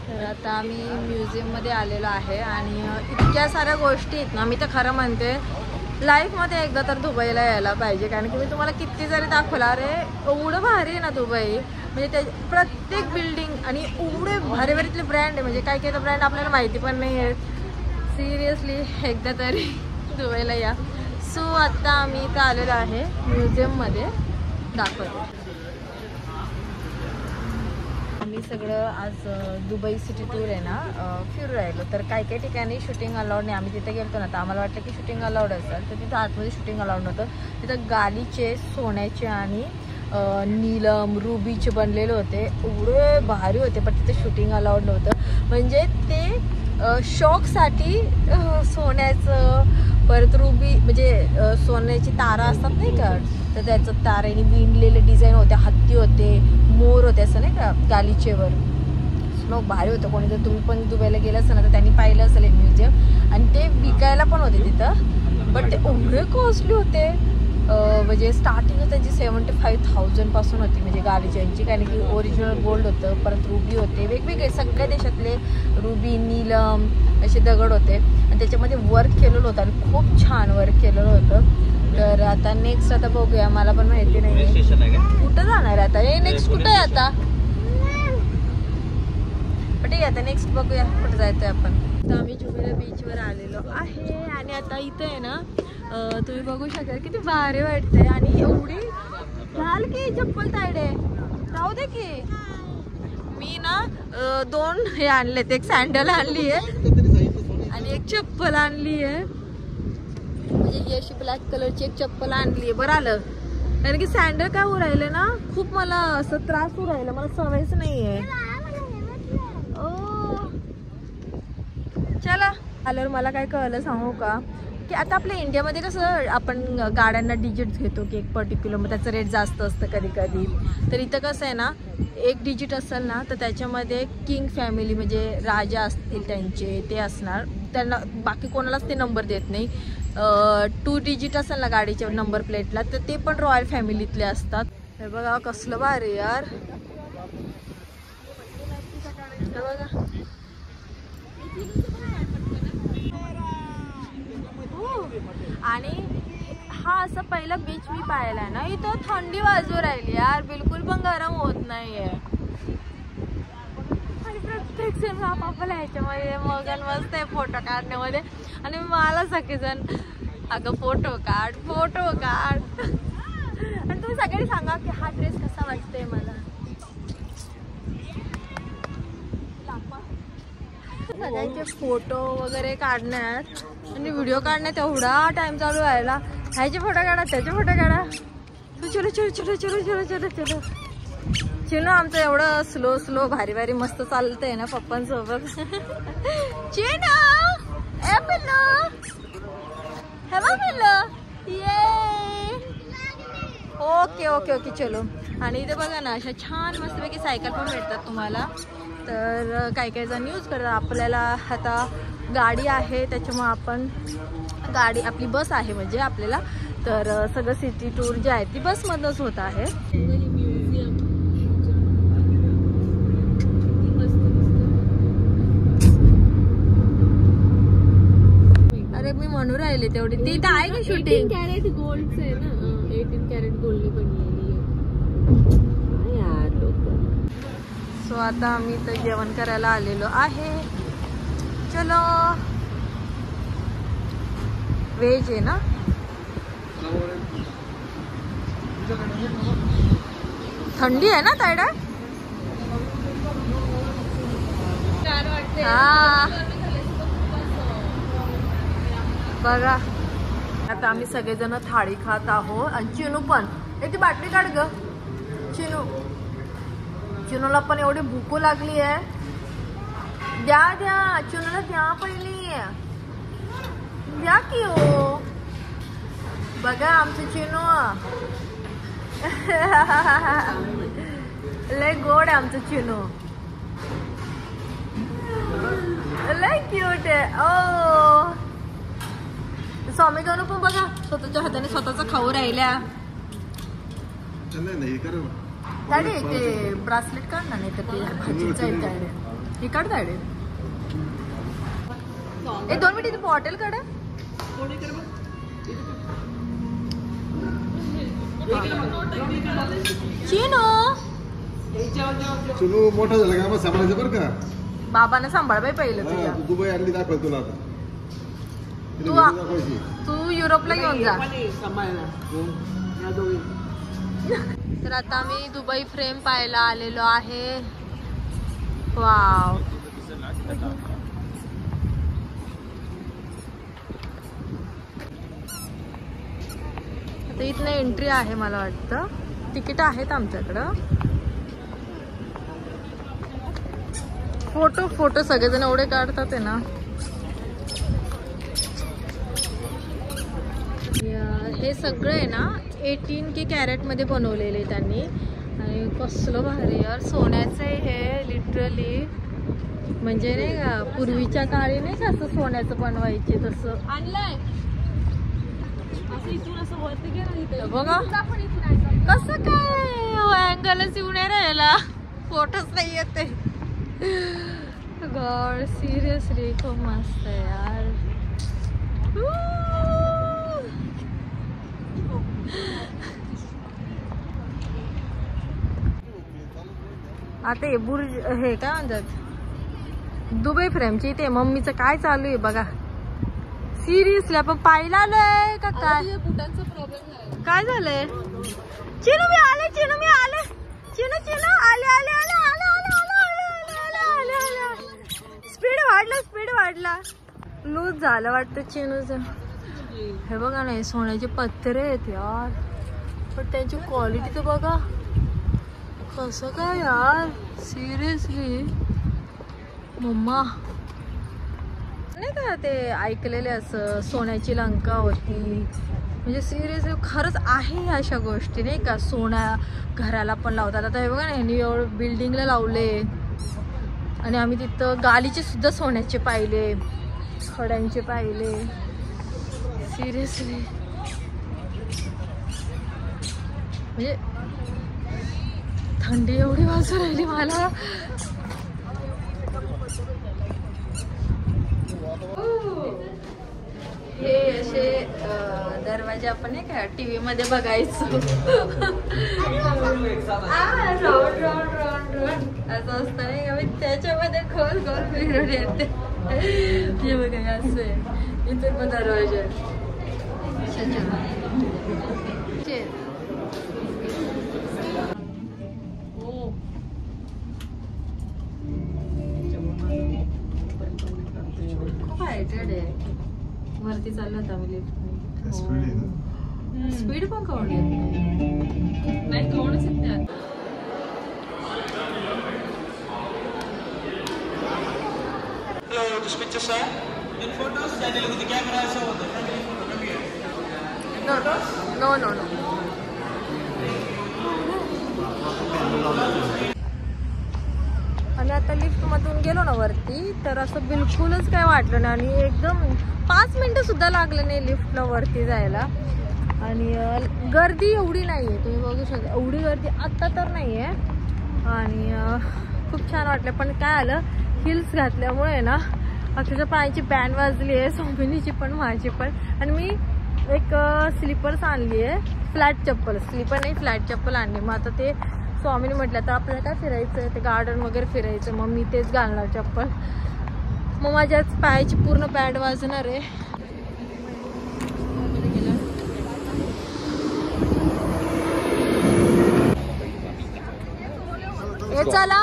तर आता आम्ही म्युझियममध्ये आलेलो आहे आणि इतक्या साऱ्या गोष्टी आहेत ना. मी तर खरं म्हणते लाईफमध्ये एकदा तर दुबईला यायला पाहिजे, कारण की मी तुम्हाला किती जरी दाखवलं, अरे एवढं भारी आहे ना दुबई. म्हणजे त्या प्रत्येक बिल्डिंग आणि एवढे भारी भारीतले ब्रँड आहे, म्हणजे काही काही तर ब्रँड आपल्याला माहिती पण नाही आहेत. सिरियसली एकदा तरी दुबईला या. सो आत्ता आम्ही इथं आलेलो आहे म्युझियममध्ये, दाखवतो. आम्ही सगळं आज दुबई सिटी टूर आहे ना फिरू राहिलो. तर काही काही ठिकाणी शूटिंग अलाउड नाही. आम्ही तिथे गेलो ना, तर आम्हाला वाटलं की शूटिंग अलाउड असेल, तर तिथं आतमध्ये शूटिंग अलाउड नव्हतं. तिथं गालीचे, सोन्याचे आणि नीलम, रुबीचे बनलेले होते, एवढे भारी होते, पण तिथे शूटिंग अलाउड नव्हतं. म्हणजे ते शॉकसाठी सोन्याचं, परत रुबी म्हणजे सोन्याची तारा असतात नाही का, तर त्याचं तारेने विणलेले डिझाईन होते, हत्ती होते, मोर होते, असं नाही का गालीचेवर. स्नो भारी होतं. कोणी जर तुम्ही पण दुबईला गेलं असेल ना तर त्यांनी पाहिलं असेल एक म्युझियम, आणि ते विकायला पण होते तिथं, बट ते एवढे कॉस्टली होते. म्हणजे स्टार्टिंग त्यांची 75,000 पासून होती, म्हणजे गालीच्यांची, कारण की ओरिजिनल गोल्ड होतं, परत रुबी होते, वेगवेगळे सगळ्या देशातले रुबी, नीलम असे दगड होते, आणि त्याच्यामध्ये वर्क केलेलं होतं आणि खूप छान वर्क केलेलं होतं. तर आता नेक्स्ट आता बघूया, मला पण माहिती नाही कुठं जाणार आहे आता. हे नेक्स्ट कुठं आहे आता, पण ठीक आहे आता नेक्स्ट बघूया कुठं जायचं आहे आपण. तर आम्ही जुमेरा बीचवर आलेलो आहे आणि आता इथं आहे ना तुम्ही बघू शकाल किती भारी वाटते. आणि एवढी घाल की चप्पल तायडे, राहू दे की. मी ना 2 हे आणलेत, एक सँडल आणली आहे आणि एक चप्पल आणली आहे. म्हणजे ही अशी ब्लॅक कलरची एक चप्पल आणली आहे. बरं आलं, कारण की सँडल काय होऊ राहिले ना, खूप मला असं त्रास होऊ राहिला, मला सवयच नाही आहे. चला आल्यावर मला काय कळलं सांगू का, की आता आपल्या इंडियामध्ये कसं आपण गाड्यांना डिजिट्स घेतो की एक पर्टिक्युलर, मग त्याचं रेट जास्त असतं कधी कधी. तर इथं कसं आहे ना, एक डिजिट असेल ना तर त्याच्यामध्ये किंग फॅमिली म्हणजे राजा असतील त्यांचे ते असणार, त्यांना बाकी कोणालाच ते नंबर देत नाही. 2 डिजिट असेल ना गाडीच्या नंबर प्लेटला तर ते पण रॉयल फॅमिलीतले असतात. हे बघा कसलं भारी यार, हे बघा. आणि हा असं पहिला बीच मी पाहिला ना, इथं थंडी वाजू राहिली यार, बिलकुल पण गरम होत नाहीये. आणि प्रत्येक जण आपापल्या ह्याच्यामध्ये मगन मस्त आहे फोटो काढण्यामध्ये, आणि मला सगळेजण अगं फोटो काढ फोटो काढ. आणि तुम्ही सगळे सांगा की हा ड्रेस कसा वाटतोय मला. सगळ्यांचे फोटो वगैरे काढण्यात आणि व्हिडिओ काढण्यात एवढा टाइम चालू व्हायला, ह्याचे फोटो काढा त्याचे फोटो काढा. चलो चलो चलो चलो चलो चलो चलो चिनू आमचं एवढं स्लो स्लो भारी भारी मस्त चालतंय ना पप्पांसोबत. चिनू ए पिल्लू, हे बघ पिल्लू, ये ओके ओके ओके चलो. आणि इथे बघा ना अशा छान मस्तपैकी सायकल पण भेटतात तुम्हाला. तर काही काही जण यूज करतात. आपल्याला आता गाडी आहे त्याच्यामुळे आपण गाडी आपली बस आहे म्हणजे आपल्याला, तर सगळं सिटी टूर जे आहे ती बसमधूनच होत आहे. अरे मी म्हणू राहिले तेवढी ती तर आहे का शूटिंग. 18 कॅरेट गोल्डच आहे ना, 18 कॅरेट गोल्डने बनलेली आहे. सो आता आम्ही तर जेवण करायला आलेलो आहे. चलो व्हेज आहे ना, थंडी आहे ना तायडा. हा बघा आता आम्ही सगळेजण थाळी खात आहोत. आणि चिनू पण, ती बाटली काढ ग चिनू. चिनूला पण एवढी भूक लागली आहे. द्या द्या चिनूला द्या पहिली, द्या की हो. बघा आमचं चिनू लय गोड आहे आमचं चिनू, लय क्यूट आहे. ओ स्वामी गणू पण बघा स्वतःच्या हाताने स्वतःच खाऊ राहिल्या. ते ब्रासलेट काढ ना, नाही तर ते भाजीचं आहे काय. इकडं साईड एक 2 मिनिट इथे बॉटल काढा. चिनू चुनू मोठा झाला का मग सांभाळायचं बरं का. बाबांना सांभाळ बाई पहिलं तुझ्या. तू दुबई आणली दाखव तुला आता. तू युरोपला घेऊन जा. तर आता आम्ही दुबई फ्रेम पाहायला आलेलो आहे. वाव. आता इथनं एंट्री आहे मला वाटतं. तिकीट आहेत आमच्याकडं. फोटो सगळेजण एवढे काढतात आहे ना. हे सगळं आहे ना 18K कॅरेट मध्ये बनवलेले त्यांनी. आणि कसलं भारी यार. सोन्याचं हे लिटरली. म्हणजे नाही का पूर्वीच्या काळी नाही का असं सोन्याचं बनवायचे तसं. आणलंय असं इथून असं वरती गेलं बघा कसं काय अँगलच येऊन नाही राहिला. फोटोच नाही येते. गॉड सिरियसली खूप मस्त आहे यार. आता हे बुर्ज हे काय म्हणतात दुबई फ्रेमची इथे मम्मीचं काय चालू आहे बघा. सिरियसली आपण पाहिलं आलोय का काय. बुटांचा प्रॉब्लेम झाला. काय झालंय. चिनू मी आले. चिनू आले आले स्पीड वाढला. लूज झालं वाटतं चिनूचं. हे बघा ना सोन्याचे पत्रे आहेत यार. पण त्यांची क्वालिटी तर बघा कसं काय यार. सिरियसली मम्मा नाही का ते ऐकलेले असं सोन्याची लंका होती. म्हणजे सिरियसली खरंच आहे अशा गोष्टी नाही का. सोन्या घराला पण लावतात. आता हे बघा ना ह्यांनी एवढं बिल्डिंगला लावले. आणि आम्ही तिथं गालीचे सुद्धा सोन्याचे पाहिले. खड्यांचे पाहिले. सिरियसली म्हणजे थंडी एवढी वाजू राहिली मला. हे असे दरवाजे आपण नाही का टीव्ही मध्ये बघायचो. असं असतं नाही का. मी त्याच्यामध्ये खोल फिरून येते. हे बघा असं आहे. इथे पण दरवाजा. खूप हायटेड आहे. वरती चाललो होता आम्ही लिफ्ट. स्पीड पण कळून येत नाही. कळूनच येत नाही. Hello, this picture, sir. In photos, can you look at the camera? So, the front no. आणि आता लिफ्ट मधून गेलो ना वरती तर असं बिलकुलच काय वाटलं नाही. आणि एकदम 5 मिनिटं सुद्धा लागलं नाही लिफ्टला वरती जायला. आणि गर्दी एवढी नाहीये. तुम्ही बघू शकता एवढी गर्दी आत्ता तर नाहीये. आणि खूप छान वाटलं. पण काय आलं हिल्स घातल्यामुळे ना अक्षरशः पायाची बँड वाजली आहे. स्वामिनीची पण माझी पण. आणि मी एक स्लीपर्स आणली आहे. फ्लॅट चप्पल. स्लीपर नाही फ्लॅट चप्पल आणली. मग आता ते स्वामीने म्हटलं तर आपल्याला काय फिरायचं आहे ते गार्डन वगैरे फिरायचं. मग मी तेच घालणार चप्पल. मग माझ्याच पायाची पूर्ण बँड वाजणार आहे. हे चला.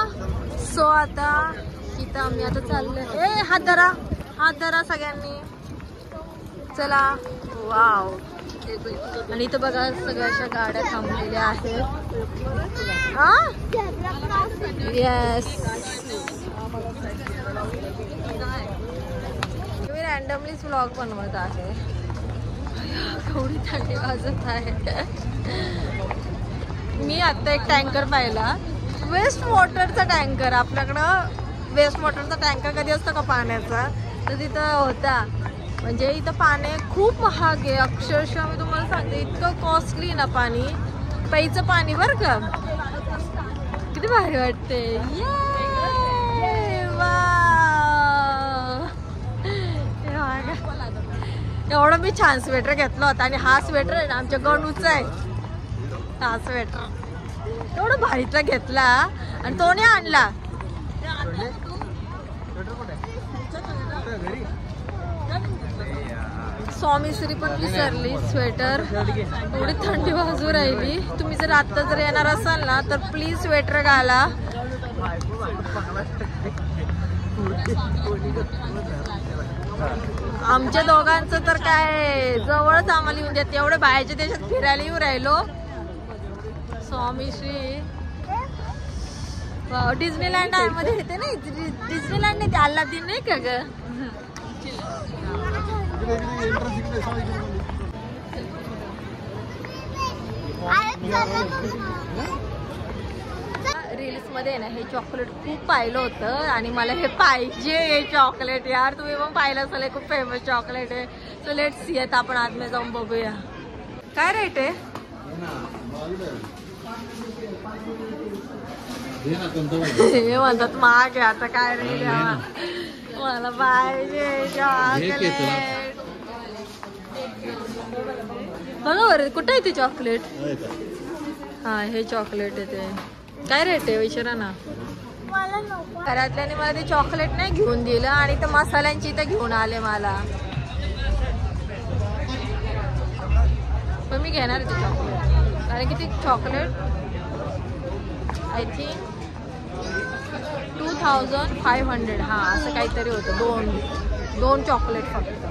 सो आता इथं आम्ही आता चाललोय. हात धरा सगळ्यांनी. चला. वाव. आणि इथं बघा सगळ्या अशा गाड्या थांबलेल्या आहेत. येस. मी रॅन्डमलीच व्लॉग बनवत आहे. केवढी थंडी वाजत आहे. मी आता एक टँकर पाहिला. वेस्ट वॉटरचा टँकर. आपल्याकडं वेस्ट वॉटरचा टँकर कधी असतो का पाण्याचा. तर तिथं होता. म्हणजे इथं पाणी खूप महाग आहे. अक्षरशः मी तुम्हाला सांगते इतकं कॉस्टली ना पाणी. प्यायचं पाणी बरं का. किती भारी वाटते. एवढं मी छान स्वेटर घेतला होता आणि हा स्वेटर आहे ना आमच्या गणूचा आहे. हा स्वेटर एवढं भारीतला घेतला आणि तो नाही आणला. स्वामीश्री पण विसरली स्वेटर. एवढी थंडी वाजू राहिली. तुम्ही जर आता जर येणार असाल ना तर प्लीज स्वेटर घाला. आमच्या दोघांचं तर काय जवळच आम्हाला येऊन देत. एवढे बाहेरच्या देशात फिरायला येऊ राहिलो. स्वामीश्री डिझनीलँड आहे मध्ये येते नाही. डिझनीलँड नाही ते अल्लादीन नाही का ग. रील्स मध्ये ना हे चॉकलेट खूप पाहिलं होतं आणि मला हे पाहिजे हे चॉकलेट. यार तुम्ही पण पाहिलं असेल हे खूप फेमस चॉकलेट आहे. So let's see. आता आपण आतमध्ये जाऊन बघूया काय रेट आहे. हे म्हणतात महाग आहे. आता काय रेट आहे मला पाहिजे चॉकलेट. बघा बरं कुठे आहे ते चॉकलेट. हा हे चॉकलेट आहे ते. काय रेट आहे विचारा ना. घरातल्याने मला ते चॉकलेट नाही घेऊन दिलं आणि ते मसाल्यांची तर घेऊन आले मला. पण मी घेणार ते चॉकलेट कारण की ते चॉकलेट आय थिंक 2500 हा असं काहीतरी होतं. दोन चॉकलेट फक्त.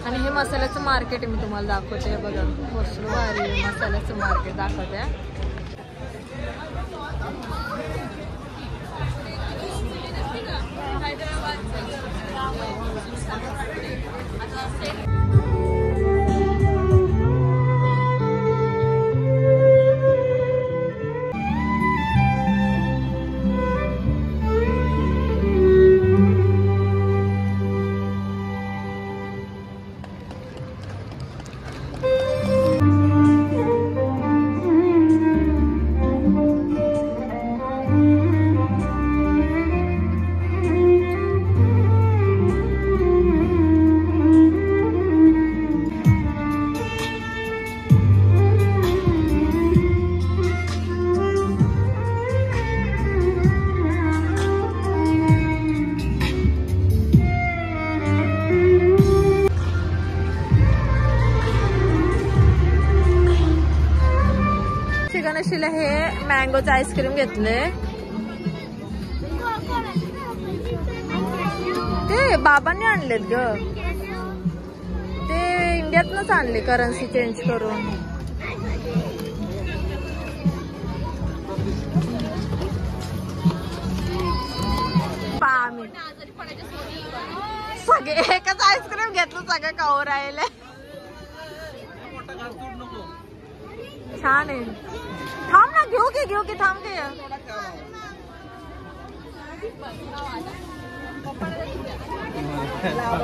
आणि हे मसाल्याचं मार्केट आहे. मी तुम्हाला दाखवते बघा कसलं भारी मसाल्याचं मार्केट दाखवते. गणेशला हे मँगोचं आईस्क्रीम घेतले. ते बाबांनी आणलेत ग. ते इंडियातनच आणले करन्सी चेंज करून. सगळे एकच आईस्क्रीम घेतलं सगळं खाऊ राहिले. छान आहे. थांब ना घेऊ की थांब घे.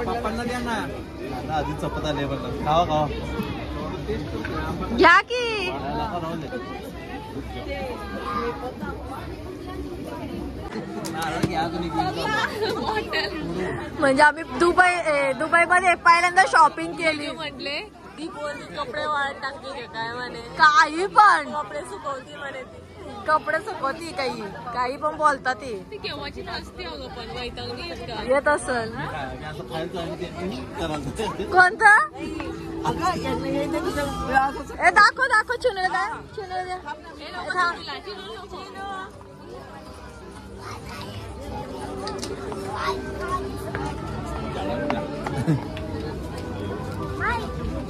पप्पांना द्या ना. आधी चपात आले बघा. खावा घ्या की. म्हणजे आम्ही दुबई मध्ये पहिल्यांदा शॉपिंग केली. म्हटले ती बोलली कपडे वाळत टाकते काय म्हणे. काही पण कपडे सुकवती म्हणे ती. कपडे सुकवती काही पण बोलतात ती. ती केव्हाची नसते अगं पण वैतागली येत असल. कोणतं दाखव चुनर द्या.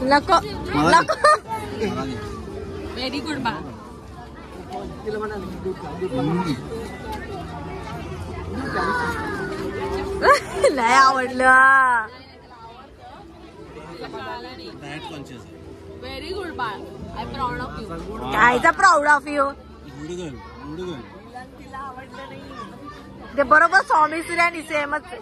नको व्हेरी गुड बा. नाही आवडलं. व्हेरी गुड बा. I proud of you. कायचा प्राऊड ऑफ यू. ते बरोबर स्वामीश्री आणि सेमच.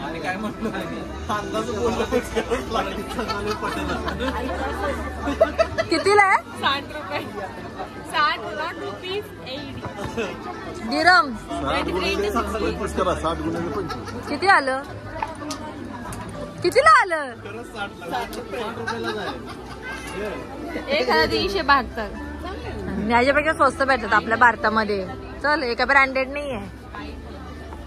आणि काय म्हटलं अंदाज बोललो कितीला आहे? 60 रुपये 60 रुपीज 80 दिरम. 60 गुणिले 25 करा, 60 गुणिले 25. किती आलं? कितीला आलं? 1372. याच्यापेक्षा स्वस्त भेटतात आपल्या भारतामध्ये. चल एका ब्रँडेड नाही आहे.